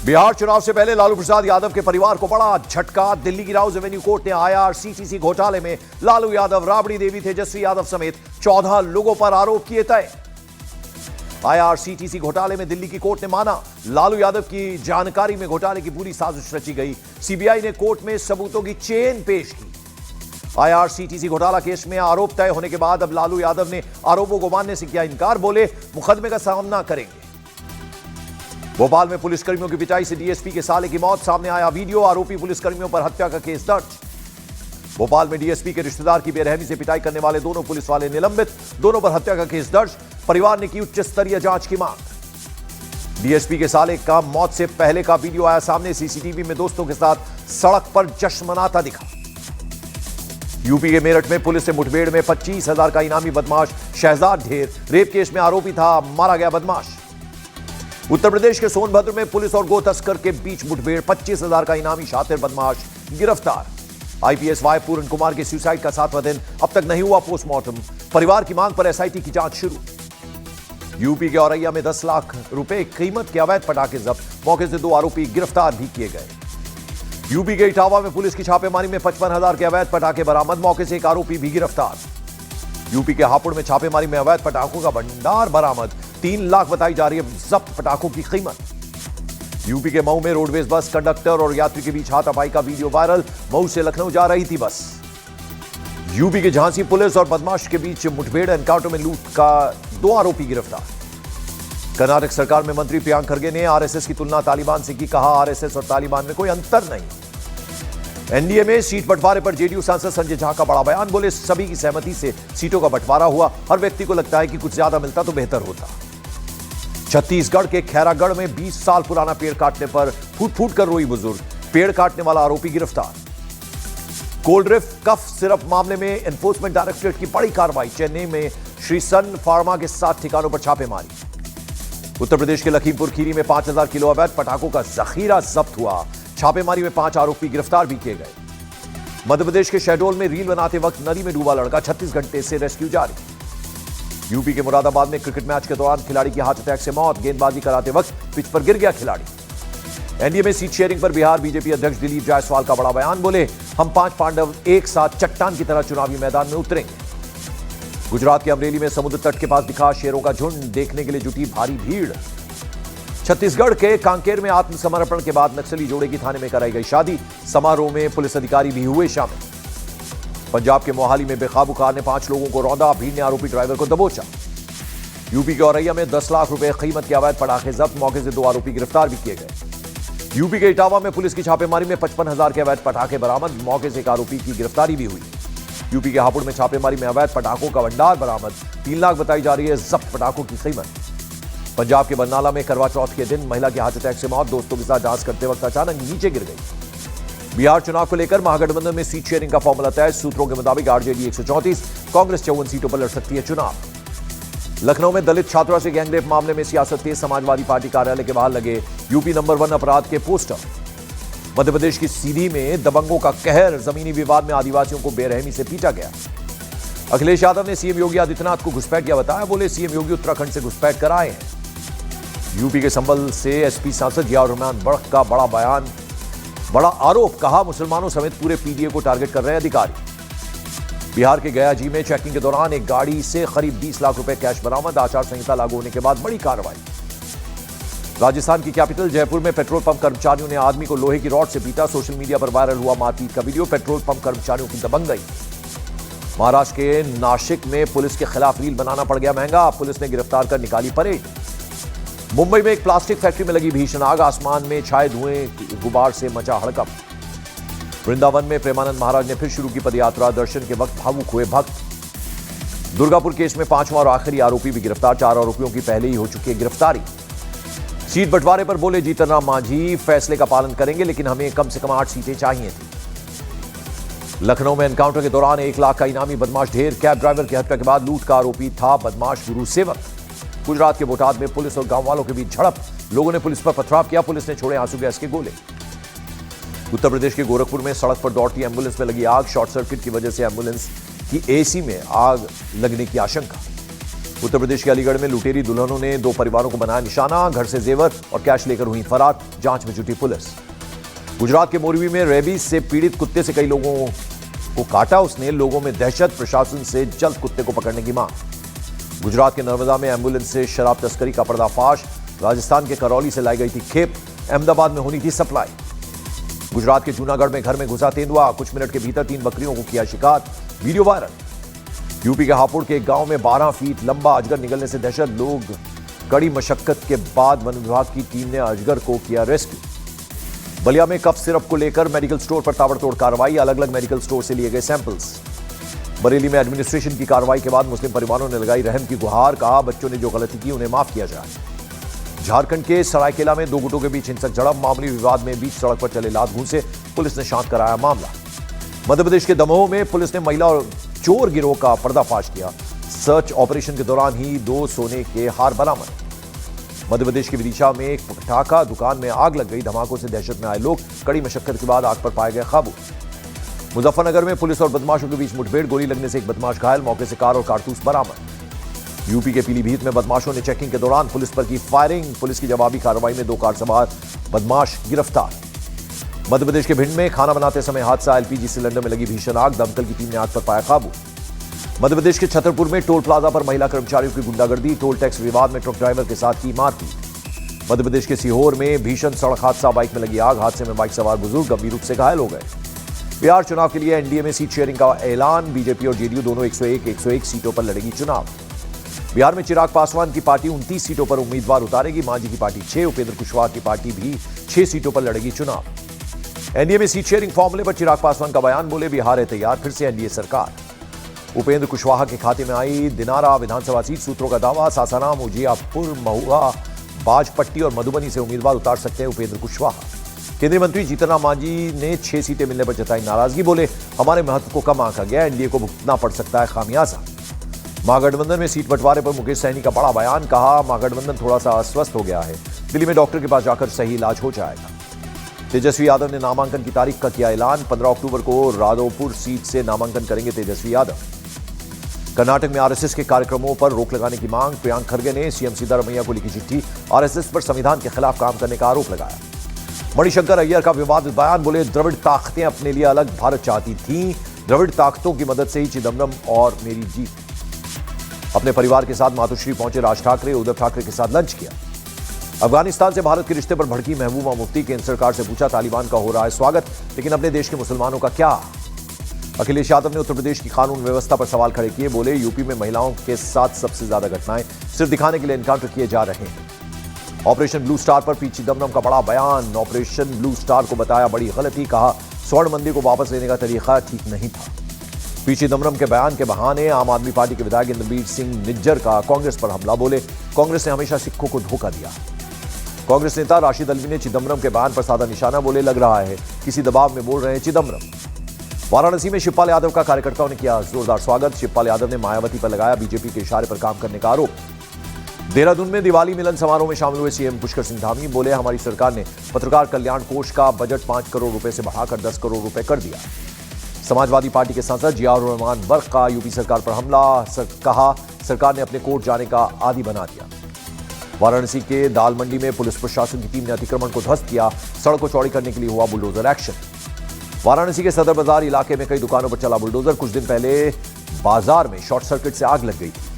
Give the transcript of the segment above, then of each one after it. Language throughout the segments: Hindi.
बिहार चुनाव से पहले लालू प्रसाद यादव के परिवार को बड़ा झटका। दिल्ली की राउज एवेन्यू कोर्ट ने IRCTC घोटाले में लालू यादव, राबड़ी देवी, तेजस्वी यादव समेत 14 लोगों पर आरोप किए तय। IRCTC घोटाले में दिल्ली की कोर्ट ने माना, लालू यादव की जानकारी में घोटाले की पूरी साजिश रची गई। CBI ने कोर्ट में सबूतों की चेन पेश की। IRCTC घोटाला केस में आरोप तय होने के बाद अब लालू यादव ने आरोपों को मानने से किया इनकार। बोले मुकदमे का सामना करेंगे। भोपाल में पुलिसकर्मियों की पिटाई से DSP के साले की मौत, सामने आया वीडियो। आरोपी पुलिसकर्मियों पर हत्या का केस दर्ज। भोपाल में DSP के रिश्तेदार की बेरहमी से पिटाई करने वाले दोनों पुलिस वाले निलंबित, दोनों पर हत्या का केस दर्ज। परिवार ने की उच्च स्तरीय जांच की मांग। DSP के साले का मौत से पहले का वीडियो आया सामने। CCTV में दोस्तों के साथ सड़क पर जश्न मनाता दिखा। यूपी के मेरठ में पुलिस से मुठभेड़ में 25,000 का इनामी बदमाश शहजाद ढेर। रेप केस में आरोपी था, मारा गया बदमाश। उत्तर प्रदेश के सोनभद्र में पुलिस और गो तस्कर के बीच मुठभेड़, 25,000 का इनामी शातिर बदमाश गिरफ्तार। IPS वाई पूरन कुमार के सुसाइड का 7वां दिन, अब तक नहीं हुआ पोस्टमार्टम। परिवार की मांग पर SIT की जांच शुरू। यूपी के औरैया में 10 लाख रुपए कीमत के अवैध पटाखे जब्त, मौके से 2 आरोपी गिरफ्तार भी किए गए। यूपी के इटावा में पुलिस की छापेमारी में 55,000 के अवैध पटाखे बरामद, मौके से 1 आरोपी भी गिरफ्तार। यूपी के हापुड़ में छापेमारी में अवैध पटाखों का भंडार बरामद, 3 लाख बताई जा रही है जब्त पटाखों की कीमत। यूपी के मऊ में रोडवेज बस कंडक्टर और यात्री के बीच हाथापाई का वीडियो वायरल, मऊ से लखनऊ जा रही थी बस। यूपी के झांसी पुलिस और बदमाश के बीच मुठभेड़, एनकाउंटर में लूट का 2 आरोपी गिरफ्तार। कर्नाटक सरकार में मंत्री प्रियांक खरगे ने RSS की तुलना तालिबान से की, कहा RSS और तालिबान में कोई अंतर नहीं। NDA में सीट बंटवारे पर JDU सांसद संजय झा का बड़ा बयान, बोले सभी की सहमति से सीटों का बंटवारा हुआ, हर व्यक्ति को लगता है कि कुछ ज्यादा मिलता तो बेहतर होता। छत्तीसगढ़ के खैरागढ़ में 20 साल पुराना पेड़ काटने पर फूट फूट कर रोई बुजुर्ग, पेड़ काटने वाला आरोपी गिरफ्तार। कोल्ड कफ सिरप मामले में एनफोर्समेंट डायरेक्टरेट की बड़ी कार्रवाई, चेन्नई में श्री सन फार्मा के 7 ठिकानों पर छापेमारी। उत्तर प्रदेश के लखीमपुर खीरी में 5,000 किलो अवैध पटाखों का जखीरा जब्त हुआ, छापेमारी में 5 आरोपी गिरफ्तार भी किए गए। मध्य प्रदेश के शहडोल में रील बनाते वक्त नदी में डूबा लड़का, 36 घंटे से रेस्क्यू जारी। यूपी के मुरादाबाद में क्रिकेट मैच के दौरान खिलाड़ी की हार्ट अटैक से मौत, गेंदबाजी कराते वक्त पिच पर गिर गया खिलाड़ी। NDA में सीट शेयरिंग पर बिहार BJP अध्यक्ष दिलीप जायसवाल का बड़ा बयान, बोले हम 5 पांडव एक साथ चट्टान की तरह चुनावी मैदान में उतरेंगे। गुजरात के अमरेली में समुद्र तट के पास दिखा शेरों का झुंड, देखने के लिए जुटी भारी भीड़। छत्तीसगढ़ के कांकेर में आत्मसमर्पण के बाद नक्सली जोड़े की थाने में कराई गई शादी, समारोह में पुलिस अधिकारी भी हुए शामिल। पंजाब के मोहाली में बेकाबू कार ने 5 लोगों को रौंदा, भीड़ ने आरोपी ड्राइवर को दबोचा। यूपी के औरैया में 10 लाख रुपए कीमत के अवैध पटाखे जब्त, मौके से 2 आरोपी गिरफ्तार भी किए गए। यूपी के इटावा में पुलिस की छापेमारी में 55,000 के अवैध पटाखे बरामद, मौके से 1 आरोपी की गिरफ्तारी भी हुई। यूपी के हापुड़ में छापेमारी में अवैध पटाखों का भंडार बरामद, 3 लाख बताई जा रही है जब्त पटाखों की कीमत। पंजाब के बरनाला में करवा चौथ के दिन महिला की हार्ट अटैक से मौत, दोस्तों के साथ डांस करते वक्त अचानक नीचे गिर गई। बिहार चुनाव को लेकर महागठबंधन में सीट शेयरिंग का फॉर्मूला तय, सूत्रों के मुताबिक RJD 134, कांग्रेस 54 सीटों पर लड़ सकती है चुनाव। लखनऊ में दलित छात्रा से गैंगरेप मामले में सियासत तेज, समाजवादी पार्टी कार्यालय के बाहर लगे यूपी नंबर 1 अपराध के पोस्टर। मध्य प्रदेश की सीधी में दबंगों का कहर, जमीनी विवाद में आदिवासियों को बेरहमी से पीटा गया। अखिलेश यादव ने CM योगी आदित्यनाथ को घुसपैठिया बताया, बोले CM योगी उत्तराखंड से घुसपैठ कर आए हैं। यूपी के संभल से SP सांसद जियाउर रहमान बड़क का बड़ा बयान, बड़ा आरोप, कहा मुसलमानों समेत पूरे PDA को टारगेट कर रहे हैं अधिकारी। बिहार के गया जी में चेकिंग के दौरान एक गाड़ी से करीब 20 लाख रुपए कैश बरामद, आचार संहिता लागू होने के बाद बड़ी कार्रवाई। राजस्थान की कैपिटल जयपुर में पेट्रोल पंप कर्मचारियों ने आदमी को लोहे की रॉड से पीटा, सोशल मीडिया पर वायरल हुआ मारपीट का वीडियो, पेट्रोल पंप कर्मचारियों की दबंगई। महाराष्ट्र के नासिक में पुलिस के खिलाफ रील बनाना पड़ गया महंगा, पुलिस ने गिरफ्तार कर निकाली परेड। मुंबई में एक प्लास्टिक फैक्ट्री में लगी भीषण आग, आसमान में छाए धुएं गुबार से मचा हड़कंप। वृंदावन में प्रेमानंद महाराज ने फिर शुरू की पदयात्रा, दर्शन के वक्त भावुक हुए भक्त। दुर्गापुर केस में 5वां और आखिरी आरोपी भी गिरफ्तार, 4 आरोपियों की पहले ही हो चुकी है गिरफ्तारी। सीट बंटवारे पर बोले जीतन राम मांझी, फैसले का पालन करेंगे लेकिन हमें कम से कम 8 सीटें चाहिए थी। लखनऊ में एनकाउंटर के दौरान 1 लाख का इनामी बदमाश ढेर, कैब ड्राइवर की हत्या के बाद लूट का आरोपी था बदमाश गुरु सेवक। गुजरात के बोटाद में पुलिस और गांव वालों के बीच झड़प, लोगों ने पुलिस पर पथराव किया, पुलिस ने छोड़े आंसू गैस के गोले। उत्तर प्रदेश के गोरखपुर में सड़क पर दौड़ती एम्बुलेंस में लगी आग, शॉर्ट सर्किट की वजह से एम्बुलेंस की AC में आग लगने की आशंका। उत्तर प्रदेश के अलीगढ़ में लुटेरी दुल्हनों ने 2 परिवारों को बनाया निशाना, घर से जेवर और कैश लेकर हुई फरार, जांच में जुटी पुलिस। गुजरात के मोरबी में रेबीज से पीड़ित कुत्ते से कई लोगों को काटा उसने, लोगों में दहशत, प्रशासन से जल्द कुत्ते को पकड़ने की मांग। गुजरात के नर्मदा में एम्बुलेंस से शराब तस्करी का पर्दाफाश, राजस्थान के करौली से लाई गई थी खेप, अहमदाबाद में होनी थी सप्लाई। गुजरात के जूनागढ़ में घर में घुसा तेंदुआ, कुछ मिनट के भीतर 3 बकरियों को किया शिकार, वीडियो वायरल। यूपी के हापुड़ के एक गांव में 12 फीट लंबा अजगर निकलने से दहशत, लोग कड़ी मशक्कत के बाद वन विभाग की टीम ने अजगर को किया रेस्क्यू। बलिया में कफ सिरप को लेकर मेडिकल स्टोर पर ताबड़तोड़ कार्रवाई, अलग अलग मेडिकल स्टोर से लिए गए सैंपल्स। बरेली में एडमिनिस्ट्रेशन की कार्रवाई के बाद मुस्लिम परिवारों ने लगाई रहम की गुहार, कहा बच्चों ने जो गलती की उन्हें माफ किया जाए। झारखंड के सरायकेला में 2 गुटों के बीच हिंसक झड़प, मामूली विवाद में बीच सड़क पर चले लात घूंसे, पुलिस ने शांत कराया मामला। मध्य प्रदेश के दमोह में पुलिस ने महिला और चोर गिरोह का पर्दाफाश किया, सर्च ऑपरेशन के दौरान ही 2 सोने के हार बरामद। मध्य प्रदेश के विदिशा में एक पटाखा दुकान में आग लग गई, धमाकों से दहशत में आए लोग, कड़ी मशक्कत के बाद आग पर पाए गए काबू। मुजफ्फरनगर में पुलिस और बदमाशों के बीच मुठभेड़, गोली लगने से एक बदमाश घायल, मौके से कार और कारतूस बरामद। यूपी के पीलीभीत में बदमाशों ने चेकिंग के दौरान पुलिस पर की फायरिंग, पुलिस की जवाबी कार्रवाई में 2 कार सवार बदमाश गिरफ्तार। मध्य प्रदेश के भिंड में खाना बनाते समय हादसा, एलपीजी सिलेंडर में लगी भीषण आग, दमकल की टीम ने आग पर पाया काबू। मध्य प्रदेश के छतरपुर में टोल प्लाजा पर महिला कर्मचारियों की गुंडागर्दी, टोल टैक्स विवाद में ट्रक ड्राइवर के साथ की मारपीट। मध्य प्रदेश के सीहोर में भीषण सड़क हादसा, बाइक में लगी आग, हादसे में बाइक सवार बुजुर्ग गंभीर रूप से घायल हो गए। बिहार चुनाव के लिए एनडीए में सीट शेयरिंग का ऐलान, बीजेपी और जेडीयू दोनों 101 सीटों पर लड़ेगी चुनाव। बिहार में चिराग पासवान की पार्टी 29 सीटों पर उम्मीदवार उतारेगी, मांझी की पार्टी 6, उपेंद्र कुशवाहा की पार्टी भी 6 सीटों पर लड़ेगी चुनाव। एनडीए में सीट शेयरिंग फॉर्मूले पर चिराग पासवान का बयान, बोले बिहार है तैयार, फिर से एनडीए सरकार। उपेंद्र कुशवाहा के खाते में आई दिनारा विधानसभा सीट, सूत्रों का दावा सासाराम, उजियापुर, महुआ, बाजपट्टी और मधुबनी से उम्मीदवार उतार सकते हैं उपेंद्र कुशवाहा। केंद्रीय मंत्री जीतन राम मांझी ने 6 सीटें मिलने पर जताई नाराजगी, बोले हमारे महत्व को कम आंका गया, एनडीए को भुगतना पड़ सकता है खामियाजा। महागठबंधन में सीट बंटवारे पर मुकेश सहनी का बड़ा बयान, कहा महागठबंधन थोड़ा सा अस्वस्थ हो गया है, दिल्ली में डॉक्टर के पास जाकर सही इलाज हो जाएगा। तेजस्वी यादव ने नामांकन की तारीख का किया ऐलान, 15 अक्टूबर को राधोपुर सीट से नामांकन करेंगे तेजस्वी यादव। कर्नाटक में आरएसएस के कार्यक्रमों पर रोक लगाने की मांग, प्रियांक खड़गे ने सीएम सिद्धारमैया को लिखी चिट्ठी, आरएसएस पर संविधान के खिलाफ काम करने का आरोप लगाया। मणिशंकर अय्यर का विवादित बयान, बोले द्रविड़ ताकतें अपने लिए अलग भारत चाहती थीं, द्रविड़ ताकतों की मदद से ही चिदम्बरम और मेरी जीत। अपने परिवार के साथ मातोश्री पहुंचे राज ठाकरे, उद्धव ठाकरे के साथ लंच किया। अफगानिस्तान से भारत के रिश्ते पर भड़की महबूबा मुफ्ती, केंद्र सरकार से पूछा तालिबान का हो रहा है स्वागत, लेकिन अपने देश के मुसलमानों का क्या। अखिलेश यादव ने उत्तर प्रदेश की कानून व्यवस्था पर सवाल खड़े किए, बोले यूपी में महिलाओं के साथ सबसे ज्यादा घटनाएं सिर्फ दिखाने के लिए एनकाउंटर किए जा रहे हैं। ऑपरेशन ब्लू स्टार पर पी चिदम्बरम का बड़ा बयान, ऑपरेशन ब्लू स्टार को बताया बड़ी गलती, कहा स्वर्ण मंदिर को वापस लेने का तरीका ठीक नहीं था। पी चिदम्बरम के बयान के बहाने आम आदमी पार्टी के विधायक इंद्रबीर सिंह निज्जर का कांग्रेस पर हमला, बोले कांग्रेस ने हमेशा सिखों को धोखा दिया। कांग्रेस नेता राशिद अल्वी ने चिदम्बरम के बयान पर साधा निशाना, बोले लग रहा है किसी दबाव में बोल रहे हैं चिदम्बरम। वाराणसी में शिवपाल यादव का कार्यकर्ताओं ने किया जोरदार स्वागत, शिवपाल यादव ने मायावती पर लगाया बीजेपी के इशारे पर काम करने का आरोप। देहरादून में दिवाली मिलन समारोह में शामिल हुए सीएम पुष्कर सिंह धामी, बोले हमारी सरकार ने पत्रकार कल्याण कोष का बजट 5 करोड़ रुपए से बढ़ाकर 10 करोड़ रुपए कर दिया। समाजवादी पार्टी के सांसद जियाउर रहमान बर्क का यूपी सरकार पर हमला, कहा सरकार ने अपने कोर्ट जाने का आदी बना दिया। वाराणसी के दाल मंडी में पुलिस प्रशासन की टीम ने अतिक्रमण को ध्वस्त किया, सड़क को चौड़ी करने के लिए हुआ बुलडोजर एक्शन। वाराणसी के सदर बाजार इलाके में कई दुकानों पर चला बुलडोजर, कुछ दिन पहले बाजार में शॉर्ट सर्किट से आग लग गई थी।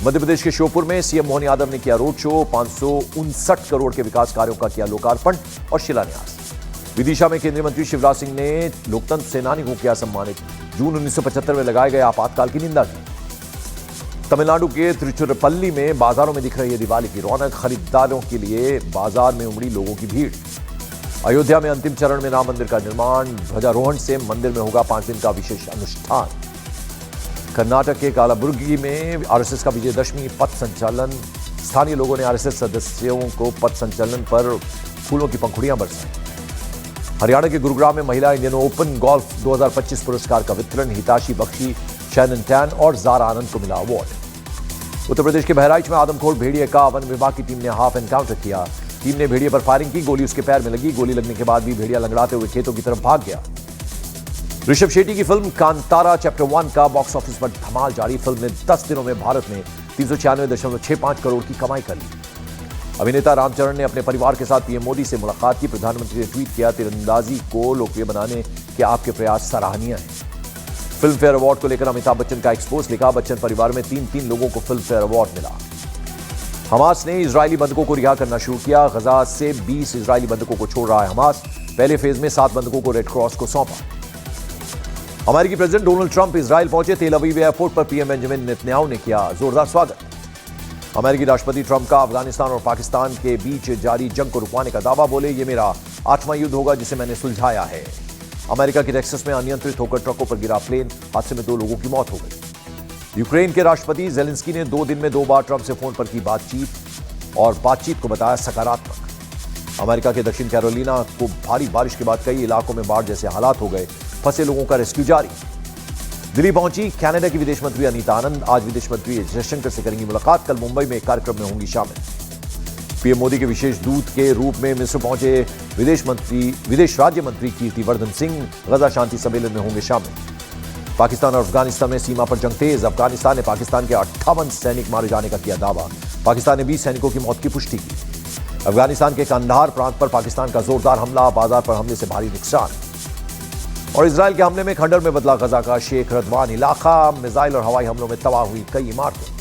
मध्य प्रदेश के श्योपुर में सीएम मोहन यादव ने किया रोड शो, 559 करोड़ के विकास कार्यों का किया लोकार्पण और शिलान्यास। विदिशा में केंद्रीय मंत्री शिवराज सिंह ने लोकतंत्र सेनानी को किया सम्मानित, जून 1975 में लगाए गए आपातकाल की निंदा की। तमिलनाडु के तिरुचिरापल्ली में बाजारों में दिख रही है दिवाली की रौनक, खरीदारों के लिए बाजार में उमड़ी लोगों की भीड़। अयोध्या में अंतिम चरण में राम मंदिर का निर्माण, ध्वजारोहण से मंदिर में होगा 5 दिन का विशेष अनुष्ठान। कर्नाटक के कालाबुर्गी में आरएसएस का विजयदशमी पथ संचालन, स्थानीय लोगों ने आरएसएस सदस्यों को पथ संचालन पर फूलों की पंखुड़ियां बरसाई। हरियाणा के गुरुग्राम में महिला इंडियन ओपन गोल्फ 2025 पुरस्कार का वितरण, हिताशी बख्शी, शैनन टैन और ज़ारा आनंद को मिला अवार्ड। उत्तर प्रदेश के बहराइच में आदमखोर भेड़िए का वन विभाग की टीम ने हाफ एनकाउंटर किया, टीम ने भेड़िए पर फायरिंग की, गोली उसके पैर में लगी, गोली लगने के बाद भी भेड़िया लंगड़ाते हुए खेतों की तरफ भाग गया। ऋषभ शेट्टी की फिल्म कांतारा चैप्टर 1 का बॉक्स ऑफिस पर धमाल जारी, फिल्म ने 10 दिनों में भारत में 396.65 करोड़ की कमाई कर ली। अभिनेता रामचरण ने अपने परिवार के साथ पीएम मोदी से मुलाकात की। प्रधानमंत्री ने ट्वीट किया, तीरंदाजी को लोकप्रिय बनाने के आपके प्रयास सराहनीय हैं। फिल्म फेयर अवार्ड को लेकर अमिताभ बच्चन का एक्सपोज लिखा, बच्चन परिवार में 3 लोगों को फिल्म फेयर अवार्ड मिला। हमास ने इजरायली बंधकों को रिहा करना शुरू किया। गजा से 20 इजरायली बंधकों को छोड़ रहा है हमास। पहले फेज में 7 बंधकों को रेड क्रॉस को सौंपा। अमेरिकी प्रेसिडेंट डोनाल्ड ट्रंप इजरायल पहुंचे। तेल अवीव एयरपोर्ट पर पीएम बेंजामिन नेतन्याहू ने किया जोरदार स्वागत। अमेरिकी राष्ट्रपति ट्रंप का अफगानिस्तान और पाकिस्तान के बीच जारी जंग को रुकवाने का दावा। बोले, ये मेरा 8वां युद्ध होगा जिसे मैंने सुलझाया है। अमेरिका के टेक्सास में अनियंत्रित होकर ट्रकों पर गिरा प्लेन, हादसे में 2 लोगों की मौत हो गई। यूक्रेन के राष्ट्रपति जेलेंस्की ने 2 दिन में 2 बार ट्रंप से फोन पर की बातचीत और बातचीत को बताया सकारात्मक। अमेरिका के दक्षिण कैरोलिना को भारी बारिश के बाद कई इलाकों में बाढ़ जैसे हालात हो गए। फंसे लोगों का रेस्क्यू जारी। दिल्ली पहुंची कनाडा की विदेश मंत्री अनीता आनंद। आज विदेश मंत्री जयशंकर से करेंगी मुलाकात। कल मुंबई में एक कार्यक्रम में होंगी शामिल। पीएम मोदी के विशेष दूत के रूप में मिस्र पहुंचे विदेश राज्य मंत्री कीर्तिवर्धन सिंह। गजा शांति सम्मेलन में होंगे शामिल। पाकिस्तान और अफगानिस्तान में सीमा पर जंग तेज। अफगानिस्तान ने पाकिस्तान के 58 सैनिक मारे जाने का किया दावा। पाकिस्तान ने 20 सैनिकों की मौत की पुष्टि की। अफगानिस्तान के कंधार प्रांत पर पाकिस्तान का जोरदार हमला। बाजार पर हमले से भारी नुकसान। और इजरायल के हमले में खंडर में बदला गजा का शेख रदवान इलाका। मिसाइल और हवाई हमलों में तबाह हुई कई इमारतें।